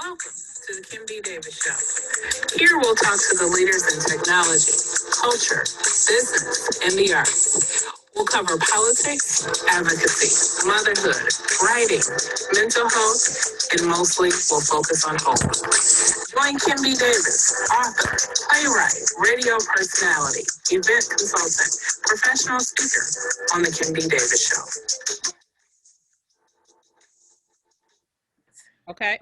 Welcome to the Kim B. Davis Show. Here we'll talk to the leaders in technology, culture, business, and the arts. We'll cover politics, advocacy, motherhood, writing, mental health, and mostly we'll focus on hope. Join Kim B. Davis, author, playwright, radio personality, event consultant, professional speaker on the Kim B. Davis Show. Okay.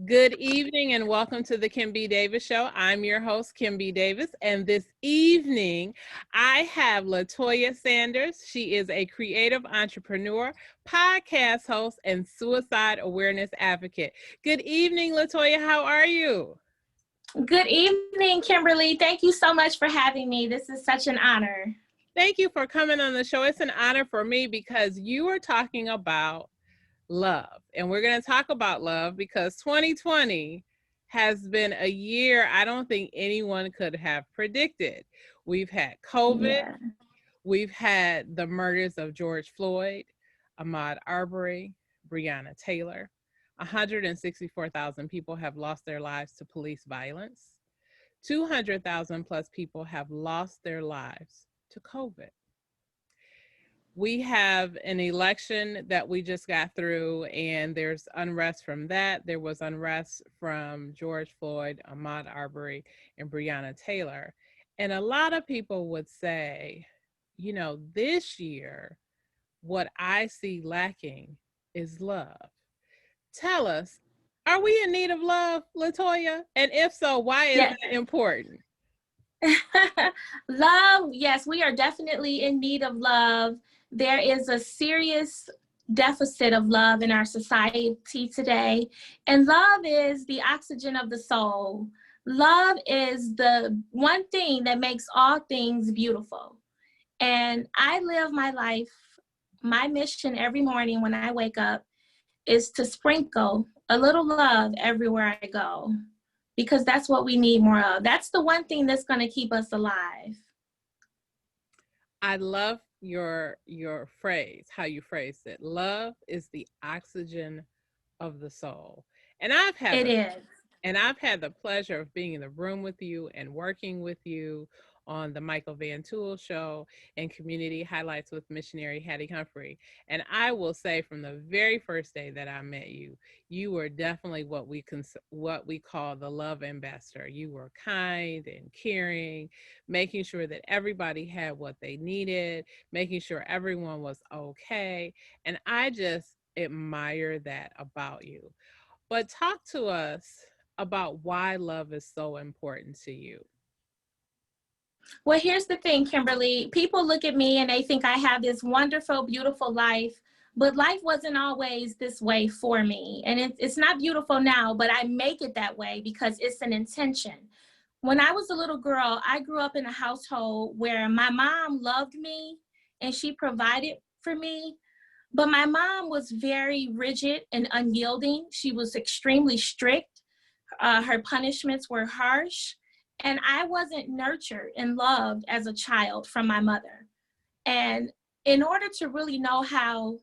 Good evening and welcome to the Kim B. Davis Show. I'm your host, Kim B. Davis, and this evening I have Toya Sanders. She is a creative entrepreneur, podcast host, and suicide awareness advocate. Good evening, Toya. How are you? Good evening, Kimberly. Thank you so much for having me. This is such an honor. Thank you for coming on the show. It's an honor for me because you are talking about love. And we're going to talk about love because 2020 has been a year I don't think anyone could have predicted. We've had COVID. We've had the murders of George Floyd, Ahmaud Arbery, Breonna Taylor. 164,000 people have lost their lives to police violence. 200,000 plus people have lost their lives to COVID. We have an election that we just got through, and there's unrest from that. There was unrest from George Floyd, Ahmaud Arbery, and Breonna Taylor. And a lot of people would say, you know, this year, what I see lacking is love. Tell us, are we in need of love, Toya? And if so, why is that important? Love, yes, we are definitely in need of love. There is a serious deficit of love in our society today. And love is the oxygen of the soul. Love is the one thing that makes all things beautiful. And I live my life, my mission every morning when I wake up is to sprinkle a little love everywhere I go, because that's what we need more of. That's the one thing that's going to keep us alive. I love your phrase, how you phrased it. Love is the oxygen of the soul. And I've had the pleasure of being in the room with you and working with you on the Michael Van Tool Show and Community Highlights with Missionary Hattie Humphrey. And I will say from the very first day that I met you, you were definitely what we call the love ambassador. You were kind and caring, making sure that everybody had what they needed, making sure everyone was okay. And I just admire that about you. But talk to us about why love is so important to you. Well, here's the thing, Kimberly. People look at me and they think I have this wonderful, beautiful life, but life wasn't always this way for me. And it's not beautiful now, but I make it that way because it's an intention. When I was a little girl, I grew up in a household where my mom loved me and she provided for me. But my mom was very rigid and unyielding. She was extremely strict. Her punishments were harsh. And I wasn't nurtured and loved as a child from my mother. And in order to really know how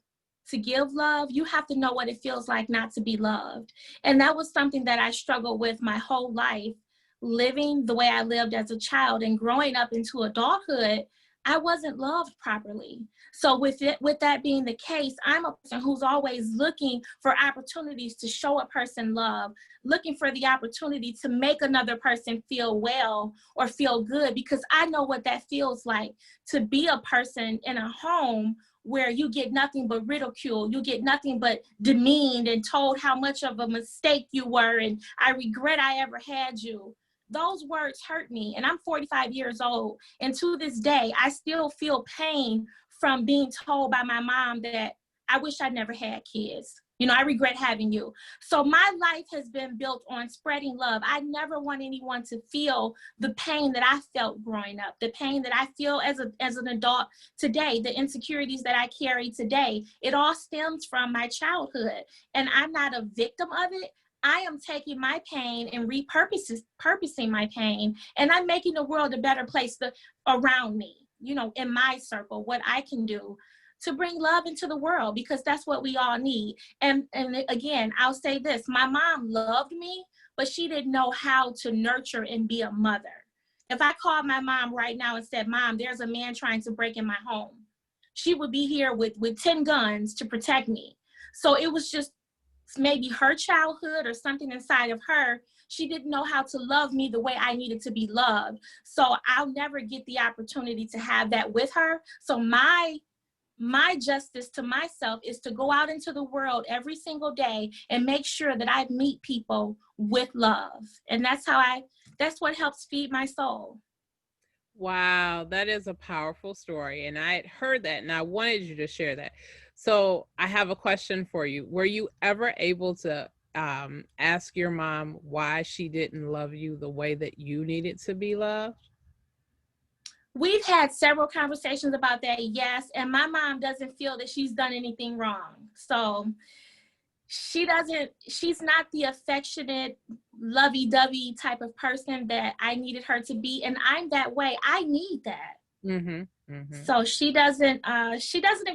to give love, you have to know what it feels like not to be loved. And that was something that I struggled with my whole life, living the way I lived as a child and growing up into adulthood. I wasn't loved properly. So with that being the case, I'm a person who's always looking for opportunities to show a person love, looking for the opportunity to make another person feel well or feel good, because I know what that feels like to be a person in a home where you get nothing but ridicule, you get nothing but demeaned and told how much of a mistake you were and I regret I ever had you. Those words hurt me, and I'm 45 years old, and to this day, I still feel pain from being told by my mom that I wish I never had kids. You know, I regret having you. So my life has been built on spreading love. I never want anyone to feel the pain that I felt growing up, the pain that I feel as an adult today, the insecurities that I carry today. It all stems from my childhood, and I'm not a victim of it. I am taking my pain and repurposing my pain, and I'm making the world a better place around me, you know, in my circle, what I can do to bring love into the world, because that's what we all need. And again, I'll say this, my mom loved me, but she didn't know how to nurture and be a mother. If I called my mom right now and said, Mom, there's a man trying to break in my home, she would be here with 10 guns to protect me. So it was just maybe her childhood or something inside of her. She didn't know how to love me the way I needed to be loved. So I'll never get the opportunity to have that with her. So my justice to myself is to go out into the world every single day and make sure that I meet people with love. And that's what helps feed my soul. Wow, that is a powerful story. And I had heard that and I wanted you to share that. So I have a question for you. Were you ever able to ask your mom why she didn't love you the way that you needed to be loved? We've had several conversations about that, yes. And my mom doesn't feel that she's done anything wrong. So she's not the affectionate, lovey-dovey type of person that I needed her to be. And I'm that way. I need that. Mm-hmm. Mm-hmm. So she doesn't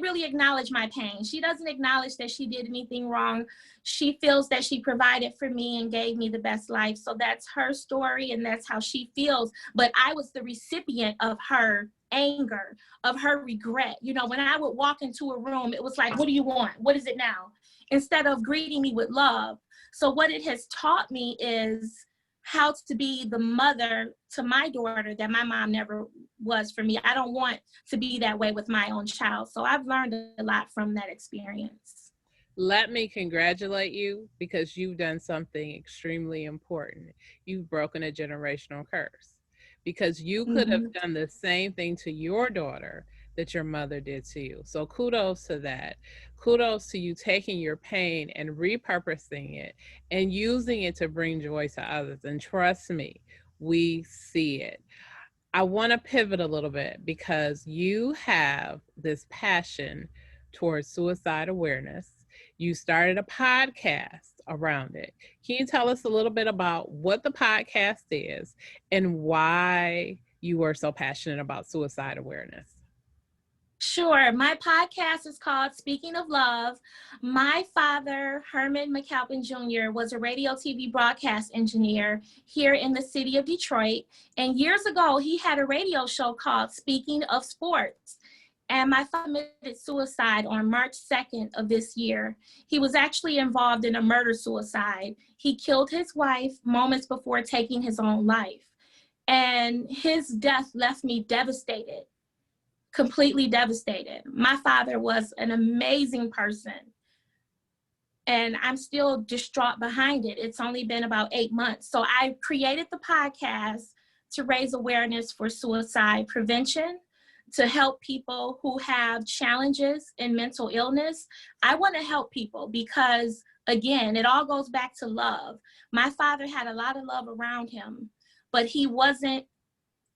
really acknowledge my pain. She doesn't acknowledge that she did anything wrong. She feels that she provided for me and gave me the best life. So that's her story and that's how she feels. But I was the recipient of her anger, of her regret. You know, when I would walk into a room, it was like, what do you want? What is it now? Instead of greeting me with love. So what it has taught me is how to be the mother to my daughter that my mom never was for me. I don't want to be that way with my own child. So I've learned a lot from that experience. Let me congratulate you because you've done something extremely important. You've broken a generational curse because you could have done the same thing to your daughter that your mother did to you. So kudos to that. Kudos to you taking your pain and repurposing it and using it to bring joy to others. And trust me, we see it. I want to pivot a little bit because you have this passion towards suicide awareness. You started a podcast around it. Can you tell us a little bit about what the podcast is and why you are so passionate about suicide awareness? Sure. My podcast is called Speaking of Love. My father, Herman McAlpin Jr., was a radio TV broadcast engineer here in the city of Detroit. And years ago, he had a radio show called Speaking of Sports. And my father committed suicide on March 2nd of this year. He was actually involved in a murder-suicide. He killed his wife moments before taking his own life. And his death left me devastated. Completely devastated. My father was an amazing person. And I'm still distraught behind it. It's only been about 8 months. So I created the podcast to raise awareness for suicide prevention, to help people who have challenges in mental illness. I want to help people because, again, it all goes back to love. My father had a lot of love around him, but he wasn't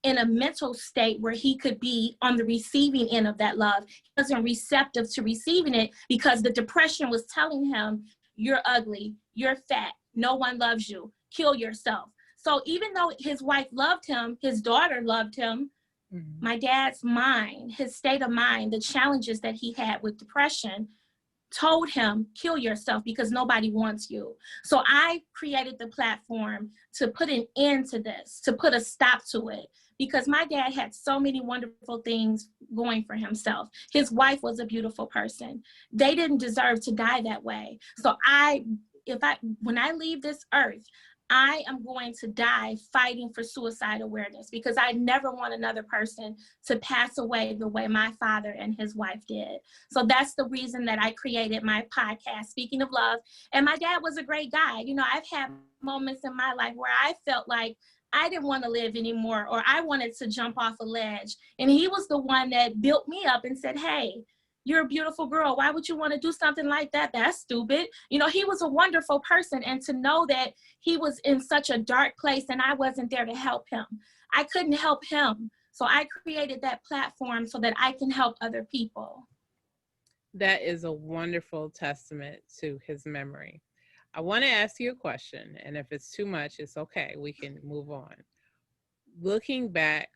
in a mental state where he could be on the receiving end of that love. He wasn't receptive to receiving it because the depression was telling him, you're ugly, you're fat, no one loves you, kill yourself. So even though his wife loved him, his daughter loved him, my dad's mind, his state of mind, the challenges that he had with depression told him, kill yourself because nobody wants you. So I created the platform to put an end to this, to put a stop to it, because my dad had so many wonderful things going for himself. His wife was a beautiful person. They didn't deserve to die that way. So when I leave this earth, I am going to die fighting for suicide awareness because I never want another person to pass away the way my father and his wife did. So that's the reason that I created my podcast, Speaking of Love. And my dad was a great guy. You know, I've had moments in my life where I felt like I didn't want to live anymore, or I wanted to jump off a ledge. And he was the one that built me up and said, hey, you're a beautiful girl. Why would you want to do something like that? That's stupid. You know, he was a wonderful person. And to know that he was in such a dark place and I wasn't there to help him, I couldn't help him. So I created that platform so that I can help other people. That is a wonderful testament to his memory. I want to ask you a question, and if it's too much, it's okay. We can move on. Looking back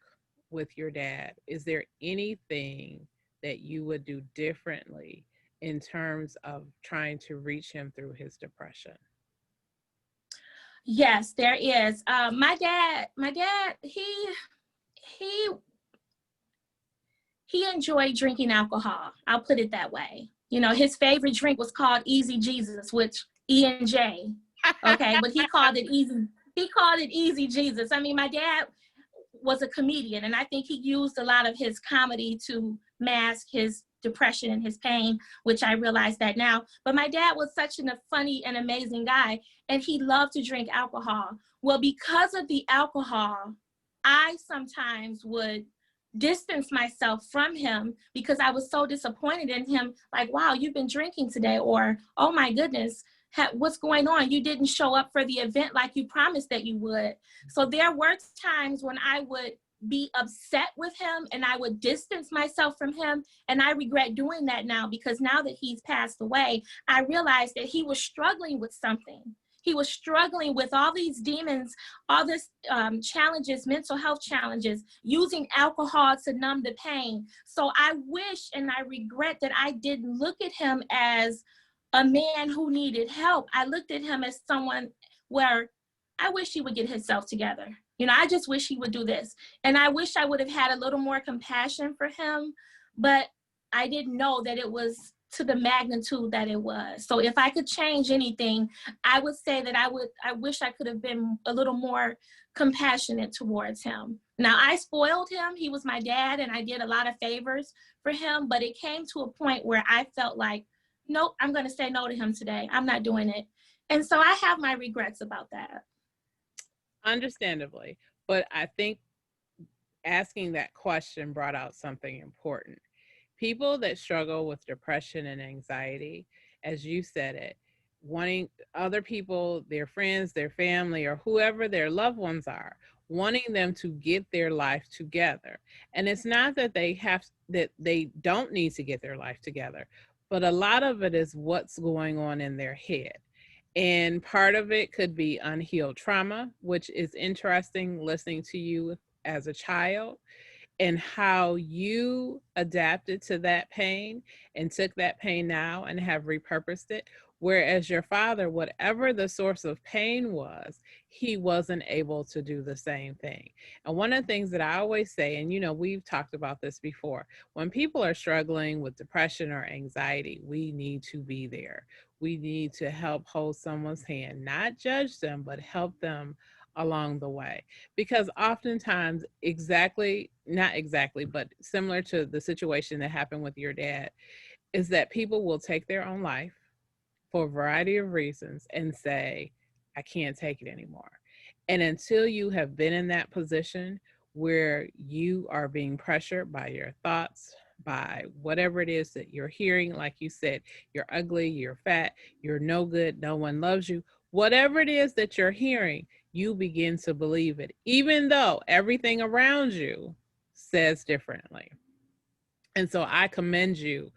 with your dad, is there anything that you would do differently in terms of trying to reach him through his depression? Yes, there is. My dad, he he enjoyed drinking alcohol. I'll put it that way. You know, his favorite drink was called Easy Jesus, which E&J. Okay, but he called it easy. He called it Easy Jesus. I mean, my dad was a comedian, and I think he used a lot of his comedy to mask his depression and his pain, which I realize that now. But my dad was such a funny and amazing guy, and he loved to drink alcohol. Well, because of the alcohol, I sometimes would distance myself from him because I was so disappointed in him. Like, wow, you've been drinking today, or oh my goodness, what's going on? You didn't show up for the event like you promised that you would. So there were times when I would be upset with him and I would distance myself from him. And I regret doing that now, because now that he's passed away, I realized that he was struggling with something. He was struggling with all these demons, all these challenges, mental health challenges, using alcohol to numb the pain. So I wish and I regret that I didn't look at him as a man who needed help. I looked at him as someone where I wish he would get himself together. You know, I just wish he would do this. And I wish I would have had a little more compassion for him, but I didn't know that it was to the magnitude that it was. So if I could change anything, I would say that I wish I could have been a little more compassionate towards him. Now, I spoiled him. He was my dad, and I did a lot of favors for him, but it came to a point where I felt like, nope, I'm going to say no to him today. I'm not doing it. And so I have my regrets about that. Understandably, but I think asking that question brought out something important. People that struggle with depression and anxiety, as you said it, wanting other people, their friends, their family, or whoever their loved ones are, wanting them to get their life together. And it's not that they don't need to get their life together, but a lot of it is what's going on in their head. And part of it could be unhealed trauma, which is interesting listening to you as a child and how you adapted to that pain and took that pain now and have repurposed it. Whereas your father, whatever the source of pain was, he wasn't able to do the same thing. And one of the things that I always say, and you know, we've talked about this before, when people are struggling with depression or anxiety, we need to be there. We need to help hold someone's hand, not judge them, but help them along the way. Because oftentimes, not exactly, but similar to the situation that happened with your dad, is that people will take their own life for a variety of reasons and say, I can't take it anymore. And until you have been in that position where you are being pressured by your thoughts, by whatever it is that you're hearing, like you said, you're ugly, you're fat, you're no good, no one loves you, whatever it is that you're hearing, you begin to believe it, even though everything around you says differently. And so I commend you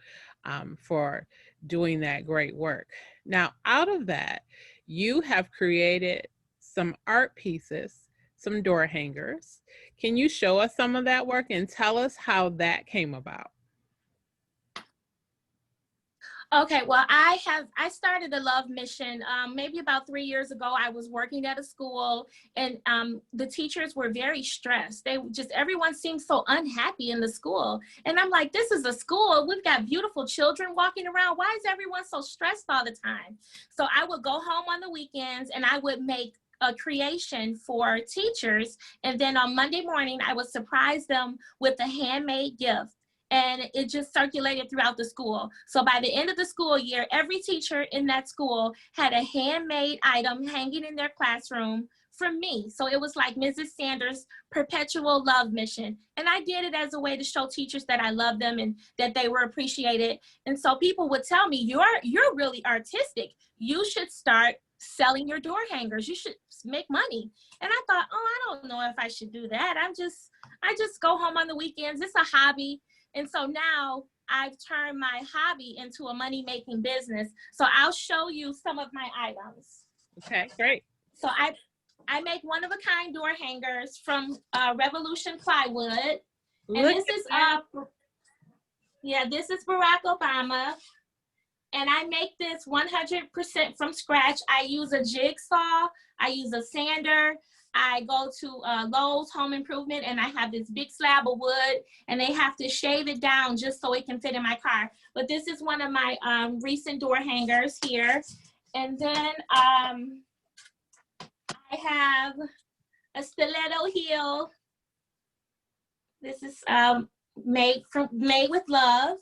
for doing that great work. Now, out of that, you have created some art pieces, some door hangers. Can you show us some of that work and tell us how that came about? Okay, well, I started a love mission maybe about 3 years ago. I was working at a school, and the teachers were very stressed. Everyone seemed so unhappy in the school. And I'm like, this is a school. We've got beautiful children walking around. Why is everyone so stressed all the time? So I would go home on the weekends and I would make a creation for teachers. And then on Monday morning, I would surprise them with a handmade gift. And it just circulated throughout the school. So by the end of the school year, every teacher in that school had a handmade item hanging in their classroom from me. So it was like Mrs. Sanders' perpetual love mission. And I did it as a way to show teachers that I love them and that they were appreciated. And so people would tell me, you're really artistic. You should start selling your door hangers. You should make money. And I thought, oh, I don't know if I should do that. I just go home on the weekends. It's a hobby. And so now I've turned my hobby into a money-making business. So I'll show you some of my items. Okay, great. So I make one-of-a-kind door hangers from Revolution plywood. And this is Yeah, this is Barack Obama. And I make this 100% from scratch. I use a jigsaw, I use a sander. I go to Lowe's Home Improvement and I have this big slab of wood and they have to shave it down just so it can fit in my car. But this is one of my recent door hangers here. And then I have a stiletto heel. This is made with love.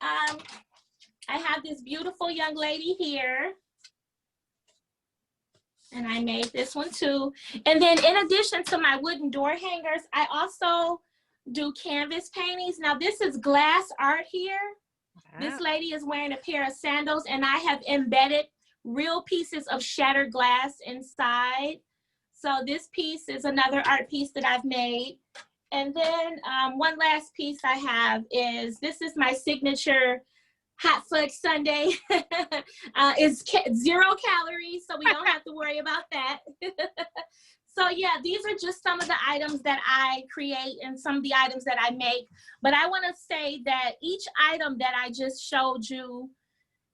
I have this beautiful young lady here. And I made this one too. And then in addition to my wooden door hangers, I also do canvas paintings. Now this is glass art here. Wow. This lady is wearing a pair of sandals and I have embedded real pieces of shattered glass inside. So this piece is another art piece that I've made. And then one last piece I have is, this is my signature hot fudge sundae. It's 0 calories, so we don't have to worry about that. So yeah, these are just some of the items that I create and some of the items that I make. But I want to say that each item that I just showed you,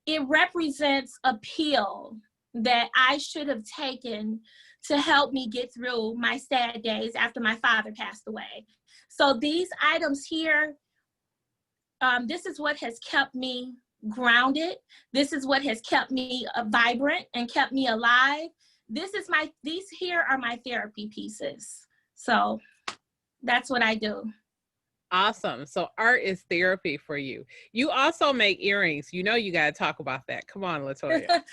it represents a pill that I should have taken to help me get through my sad days after my father passed away. So these items here, this is what has kept me grounded. This is what has kept me vibrant and kept me alive. These here are my therapy pieces. So that's what I do. Awesome. So art is therapy for you. You also make earrings. You know, you got to talk about that. Come on, Latoya.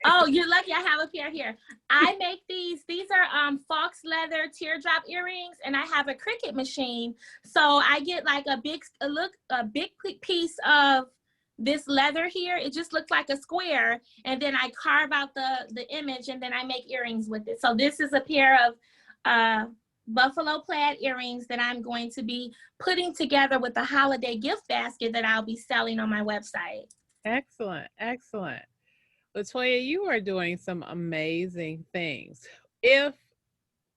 Oh, you're lucky I have a pair here. I make these. These are fox leather teardrop earrings, and I have a Cricut machine. So I get like a big piece of this leather here. It just looks like a square, and then I carve out the image, and then I make earrings with it. So this is a pair of buffalo plaid earrings that I'm going to be putting together with a holiday gift basket that I'll be selling on my website. Excellent, excellent. Latoya, you are doing some amazing things. If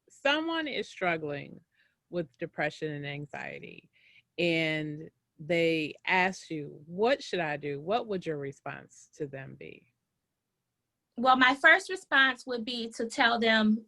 someone is struggling with depression and anxiety and they ask you, what should I do? What would your response to them be? Well, my first response would be to tell them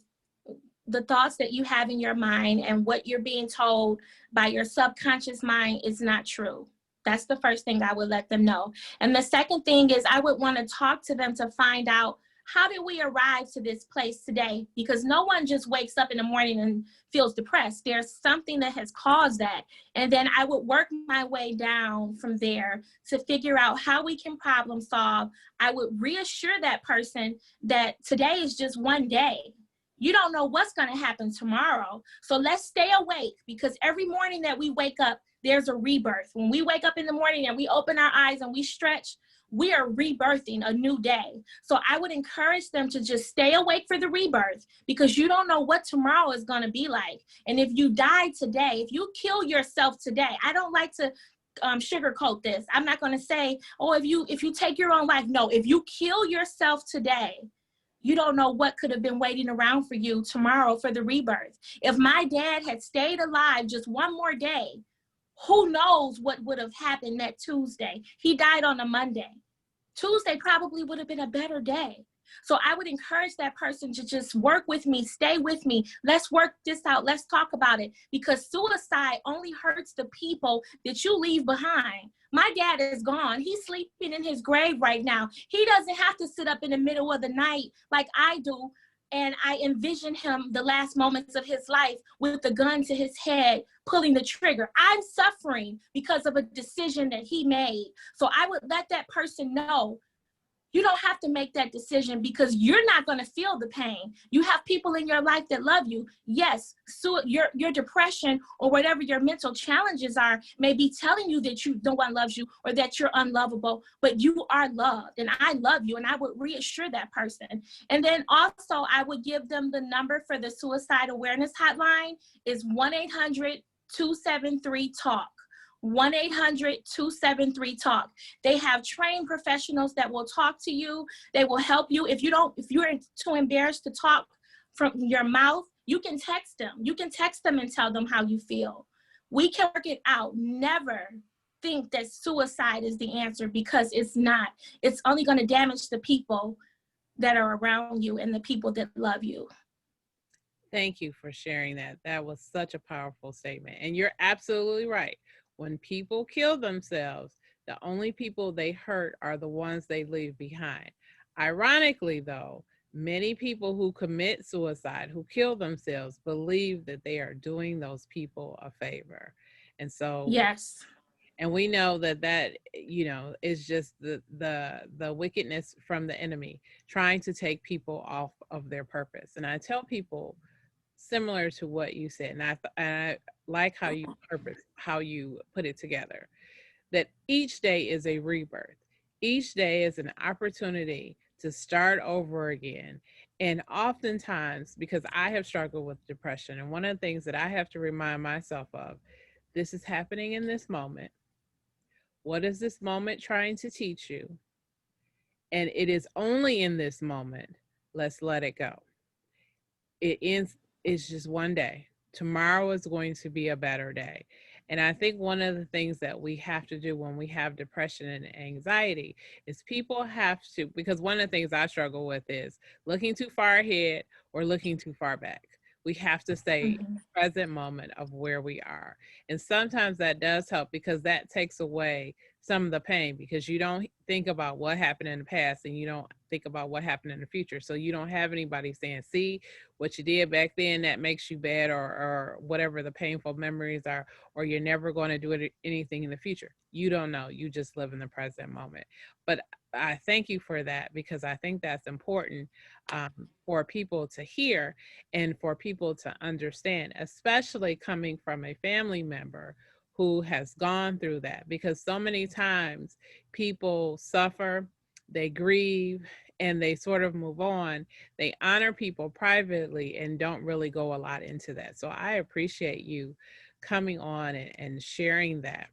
the thoughts that you have in your mind and what you're being told by your subconscious mind is not true. That's the first thing I would let them know. And the second thing is I would want to talk to them to find out, how did we arrive to this place today? Because no one just wakes up in the morning and feels depressed. There's something that has caused that. And then I would work my way down from there to figure out how we can problem solve. I would reassure that person that today is just one day. You don't know what's going to happen tomorrow. So let's stay awake, because every morning that we wake up, there's a rebirth. When we wake up in the morning and we open our eyes and we stretch, we are rebirthing a new day. So I would encourage them to just stay awake for the rebirth, because you don't know what tomorrow is going to be like. And if you die today, if you kill yourself today, I don't like to sugarcoat this. I'm not going to say, oh, if you take your own life. No, if you kill yourself today, you don't know what could have been waiting around for you tomorrow for the rebirth. If my dad had stayed alive just one more day, who knows what would have happened that Tuesday? He died on a Monday. Tuesday probably would have been a better day. So I would encourage that person to just work with me, stay with me. Let's work this out. Let's talk about it, because suicide only hurts the people that you leave behind. My dad is gone. He's sleeping in his grave right now. He doesn't have to sit up in the middle of the night like I do. And I envision him the last moments of his life with the gun to his head, pulling the trigger. I'm suffering because of a decision that he made. So I would let that person know, you don't have to make that decision, because you're not going to feel the pain. You have people in your life that love you. Yes, so your depression or whatever your mental challenges are may be telling you that no one loves you or that you're unlovable, but you are loved, and I love you, and I would reassure that person. And then also I would give them the number for the suicide awareness hotline is 1-800-273-TALK. 1-800-273-TALK. They have trained professionals that will talk to you. They will help you. If you're too embarrassed to talk from your mouth, you can text them. You can text them and tell them how you feel. We can work it out. Never think that suicide is the answer, because it's not. It's only going to damage the people that are around you and the people that love you. Thank you for sharing that. That was such a powerful statement. And you're absolutely right. When people kill themselves, the only people they hurt are the ones they leave behind. Ironically, though, many people who commit suicide, who kill themselves, believe that they are doing those people a favor. And so, Yes. and we know that is just the wickedness from the enemy trying to take people off of their purpose. And I tell people, similar to what you said, and I like how you put it together, that each day is a rebirth. Each day is an opportunity to start over again. And oftentimes, because I have struggled with depression, and one of the things that I have to remind myself of, this is happening in this moment. What is this moment trying to teach you? And it is only in this moment. Let's let it go. It ends. It's just one day. Tomorrow is going to be a better day. And I think one of the things that we have to do when we have depression and anxiety is people have to, because one of the things I struggle with is looking too far ahead or looking too far back. We have to stay in the present moment of where we are. And sometimes that does help, because that takes away some of the pain, because you don't think about what happened in the past and you don't think about what happened in the future. So you don't have anybody saying, see what you did back then, that makes you bad, or whatever the painful memories are, or you're never going to do anything in the future. You don't know. You just live in the present moment. But I thank you for that, because I think that's important for people to hear and for people to understand, especially coming from a family member who has gone through that, because so many times people suffer, they grieve, and they sort of move on. They honor people privately and don't really go a lot into that. So I appreciate you coming on and sharing that.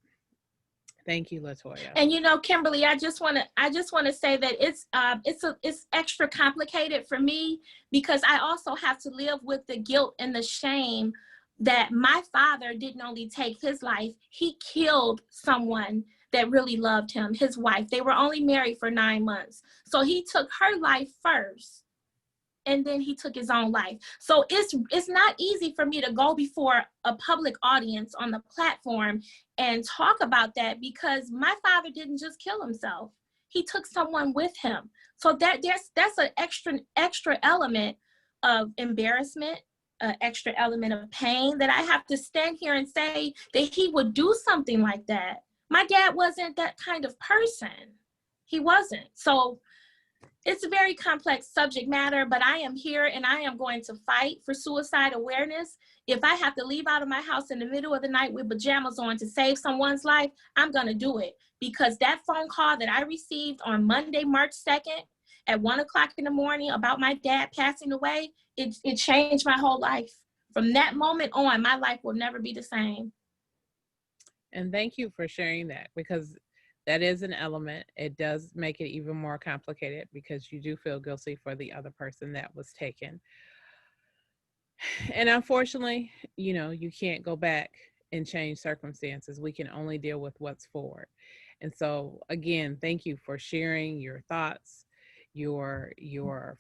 Thank you, LaToya. And Kimberly, I just want to say that it's extra complicated for me, because I also have to live with the guilt and the shame that my father didn't only take his life, he killed someone that really loved him, his wife. They were only married for 9 months. So he took her life first, and then he took his own life. So it's not easy for me to go before a public audience on the platform and talk about that, because my father didn't just kill himself. He took someone with him. So that's an extra element of embarrassment, an extra element of pain, that I have to stand here and say that he would do something like that. My dad wasn't that kind of person. He wasn't. So it's a very complex subject matter, but I am here and I am going to fight for suicide awareness. If I have to leave out of my house in the middle of the night with pajamas on to save someone's life, I'm going to do it, because that phone call that I received on Monday, March 2nd at 1 o'clock in the morning about my dad passing away, it changed my whole life. From that moment on, my life will never be the same. And thank you for sharing that, because that is an element. It does make it even more complicated, because you do feel guilty for the other person that was taken. And unfortunately, you can't go back and change circumstances. We can only deal with what's forward. And so again, thank you for sharing your thoughts, your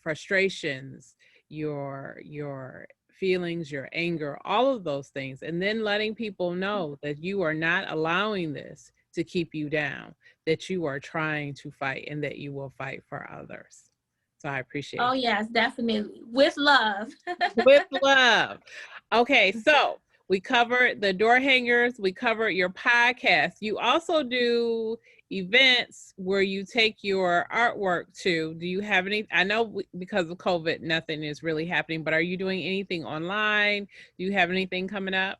frustrations, your feelings, your anger, all of those things. And then letting people know that you are not allowing this to keep you down, that you are trying to fight, and that you will fight for others. So I appreciate that. Yes, definitely. With love. With love. Okay, so we covered the door hangers. We covered your podcast. You also do events where you take your artwork to. Do you have any? I know because of COVID, nothing is really happening, but are you doing anything online? Do you have anything coming up?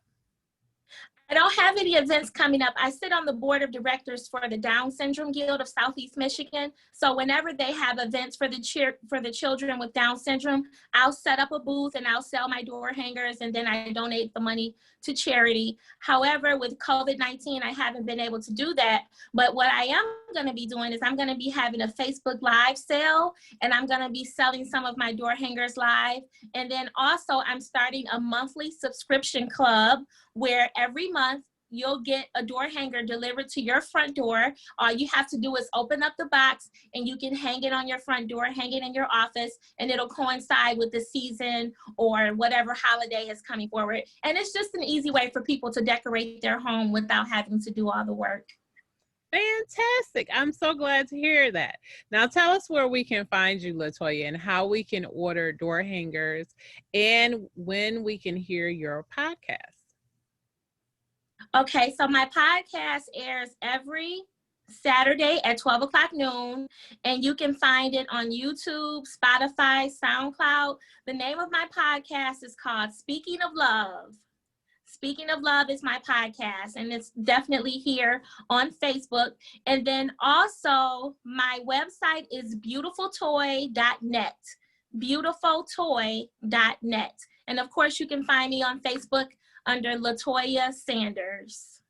I don't have any events coming up. I sit on the board of directors for the Down Syndrome Guild of Southeast Michigan. So whenever they have events for the children with Down syndrome, I'll set up a booth and I'll sell my door hangers, and then I donate the money to charity. However, with COVID-19, I haven't been able to do that. But what I am going to be doing is I'm going to be having a Facebook Live sale, and I'm going to be selling some of my door hangers live. And then also I'm starting a monthly subscription club where every month you'll get a door hanger delivered to your front door. All you have to do is open up the box, and you can hang it on your front door, hang it in your office, and it'll coincide with the season or whatever holiday is coming forward. And it's just an easy way for people to decorate their home without having to do all the work. Fantastic. I'm so glad to hear that. Now tell us where we can find you, LaToya, and how we can order door hangers and when we can hear your podcast. Okay, so my podcast airs every Saturday at 12 o'clock noon, and you can find it on YouTube, Spotify, SoundCloud. The name of my podcast is called Speaking of Love. Speaking of Love is my podcast, and it's definitely here on Facebook. And then also my website is beautifultoy.net, beautifultoy.net. And of course, you can find me on Facebook under Toya Sanders.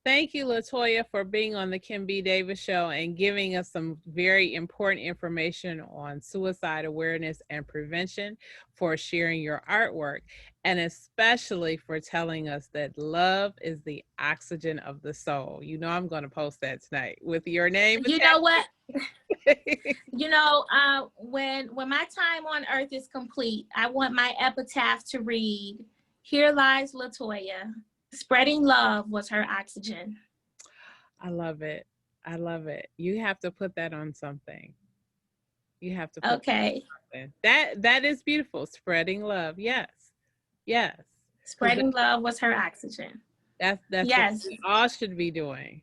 Thank you, LaToya, for being on the Kim B. Davis Show and giving us some very important information on suicide awareness and prevention, for sharing your artwork, and especially for telling us that love is the oxygen of the soul. You know, I'm going to post that tonight with your name. You know what? You know, when my time on earth is complete, I want my epitaph to read, "Here lies LaToya. Spreading love was her oxygen." I love it. I love it. You have to put that on something. You have to put okay. That is beautiful. Spreading love. Yes. Yes. Spreading love was her oxygen. That's yes. What we all should be doing.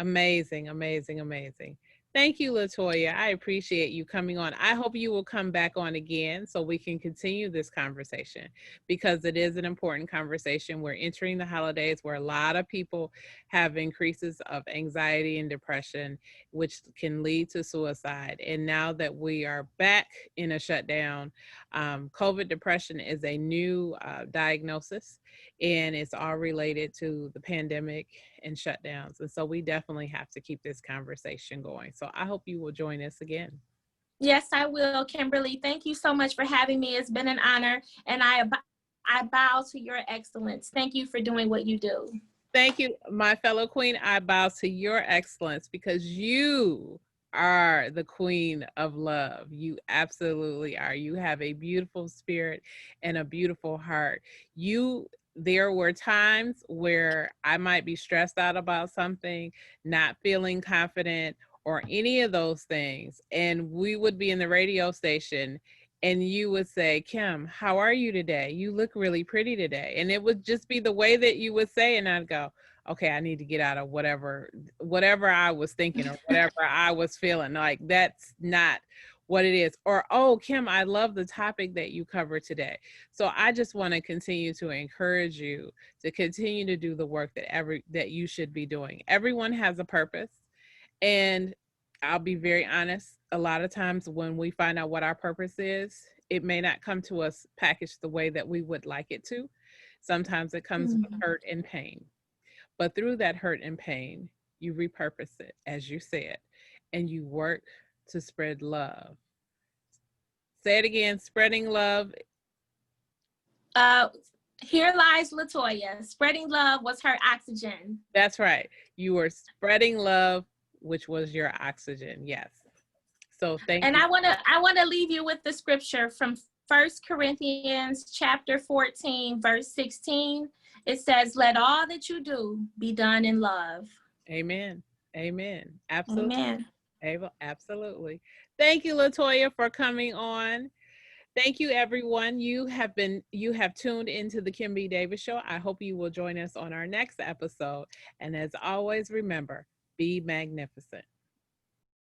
Amazing, amazing, amazing. Thank you, LaToya. I appreciate you coming on. I hope you will come back on again so we can continue this conversation, because it is an important conversation. We're entering the holidays where a lot of people have increases of anxiety and depression, which can lead to suicide. And now that we are back in a shutdown, COVID depression is a new diagnosis, and it's all related to the pandemic and shutdowns. And so we definitely have to keep this conversation going. So I hope you will join us again. Yes, I will, Kimberly. Thank you so much for having me. It's been an honor, and I bow to your excellence. Thank you for doing what you do. Thank you, my fellow queen. I bow to your excellence, because you are the queen of love. You absolutely are. You have a beautiful spirit and a beautiful heart. There were times where I might be stressed out about something, not feeling confident, or any of those things. And we would be in the radio station, and you would say, "Kim, how are you today? You look really pretty today." And it would just be the way that you would say, and I'd go, "Okay, I need to get out of whatever I was thinking or whatever I was feeling. Like, that's not what it is." Or, "Oh, Kim, I love the topic that you covered today." So I just want to continue to encourage you to continue to do the work that you should be doing. Everyone has a purpose. And I'll be very honest, a lot of times when we find out what our purpose is, it may not come to us packaged the way that we would like it to. Sometimes it comes with hurt and pain. But through that hurt and pain, you repurpose it, as you said, and you work to spread love. Say it again, spreading love. Here lies LaToya. Spreading love was her oxygen. That's right. You were spreading love, which was your oxygen. Yes. So thank you. And I want to leave you with the scripture from 1 Corinthians chapter 14, verse 16. It says, "Let all that you do be done in love." Amen. Amen. Absolutely. Amen. Absolutely. Thank you, LaToya, for coming on. Thank you, everyone. You have tuned into the Kim B. Davis Show. I hope you will join us on our next episode. And as always, remember, be magnificent.